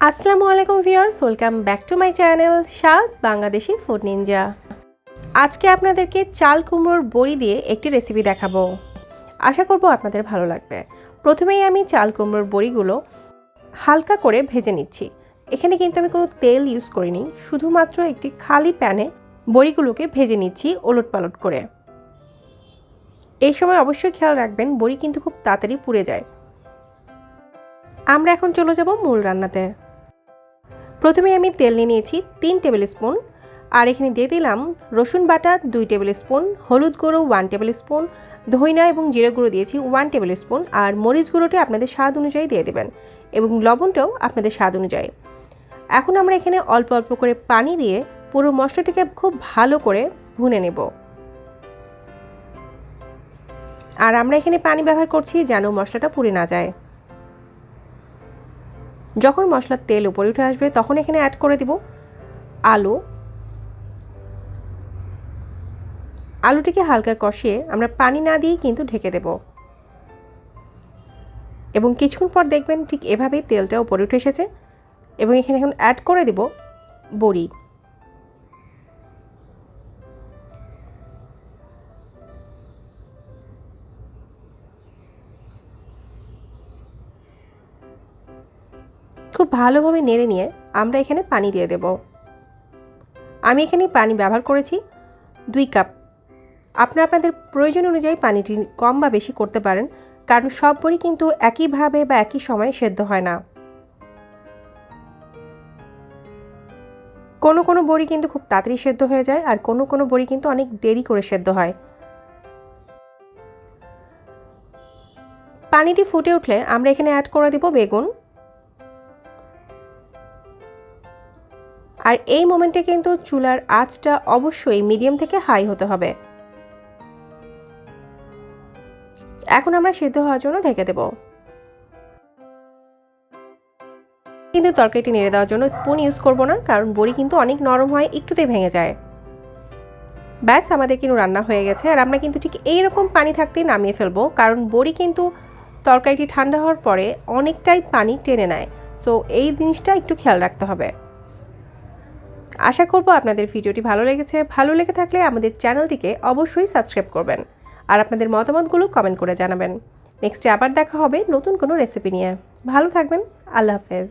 আসসালামু আলাইকুম viewers, welcome back to my channel Shad Bangladeshi food Ninja. আজকে আপনাদেরকে চাল কুমড়োর বড়ি দিয়ে একটি রেসিপি দেখাবো। আশা করব আপনাদের ভালো লাগবে। প্রথমেই আমি চাল কুমড়োর বড়িগুলো হালকা করে ভেজে নিচ্ছি। এখানে কিন্তু আমি কোনো তেল ইউজ করিনি, শুধুমাত্র একটি খালি প্যানে বড়িগুলোকে ভেজে নিচ্ছি ওলটপালট করে। এই সময় অবশ্যই খেয়াল রাখবেন, বড়ি কিন্তু খুব তাড়াতাড়ি পুড়ে যায়। আমরা এখন চলে যাব মূল রান্নাতে। প্রথমে আমি তেল নিয়ে নিয়েছি 3 টেবিল স্পুন, আর এখানে দিয়ে দিলাম রসুন বাটা 2 টেবিল স্পুন, হলুদ গুঁড়ো 1 টেবিল স্পুন, ধনিয়া এবং জিরে গুঁড়ো দিয়েছি 1 টেবিল স্পুন, আর মরিচ গুঁড়োটি আপনাদের স্বাদ অনুযায়ী দিয়ে দেবেন এবং লবণটাও আপনাদের স্বাদ অনুযায়ী। এখন আমরা এখানে অল্প অল্প করে পানি দিয়ে পুরো মশলাটিকে খুব ভালো করে ভুনে নেব। আর আমরা এখানে পানি ব্যবহার করছি যেন মশলাটা পুড়ে না যায়। যখন মশলার তেল উপরে উঠে আসবে তখন এখানে অ্যাড করে দিব আলুটিকে হালকা কষিয়ে আমরা পানি না দিয়ে কিন্তু ঢেকে দেব এবং কিছুক্ষণ পর দেখবেন ঠিক এভাবেই তেলটা উপরে উঠে এসেছে এবং এখানে এখন অ্যাড করে দিব বড়ি। খুব ভালোভাবে নেড়ে নিয়ে আমরা এখানে পানি দিয়ে দেব। আমি এখানে পানি ব্যবহার করেছি 2 কাপ। আপনাদের প্রয়োজন অনুযায়ী পানিটি কম বা বেশি করতে পারেন, কারণ সব বড়ি কিন্তু একইভাবে বা একই সময়ে সেদ্ধ হয় না। কোনো কোনো বড়ি কিন্তু খুব তাড়াতাড়ি সেদ্ধ হয়ে যায়, আর কোনো কোনো বড়ি কিন্তু অনেক দেরি করে সেদ্ধ হয়। পানিটি ফুটে উঠলে আমরা এখানে অ্যাড করে দিব বেগুন। আর এই মোমেন্টে কিন্তু চুলার আঁচটা অবশ্যই মিডিয়াম থেকে হাই হতে হবে। এখন আমরা সেদ্ধ হওয়ার জন্য ঢেকে দেব। কিন্তু তরকারিটি নেড়ে দেওয়ার জন্য স্পুন ইউজ করব না, কারণ বড়ি কিন্তু অনেক নরম হয়, একটুতেই ভেঙে যায়। ব্যাস, আমাদের কিন্তু রান্না হয়ে গেছে। আর আমরা কিন্তু ঠিক এইরকম পানি থাকতেই নামিয়ে ফেলবো, কারণ বড়ি কিন্তু তরকারিটি ঠান্ডা হওয়ার পরে অনেকটাই পানি টেনে নেয়। সো এই জিনিসটা একটু খেয়াল রাখতে হবে। আশা করব আপনাদের ভিডিওটি ভালো লেগেছে। ভালো লেগে থাকলে আমাদের চ্যানেলটিকে অবশ্যই সাবস্ক্রাইব করবেন আর আপনাদের মতামতগুলো কমেন্ট করে জানাবেন। নেক্সটে আবার দেখা হবে নতুন কোনো রেসিপি নিয়ে। ভালো থাকবেন। আল্লাহ হাফেজ।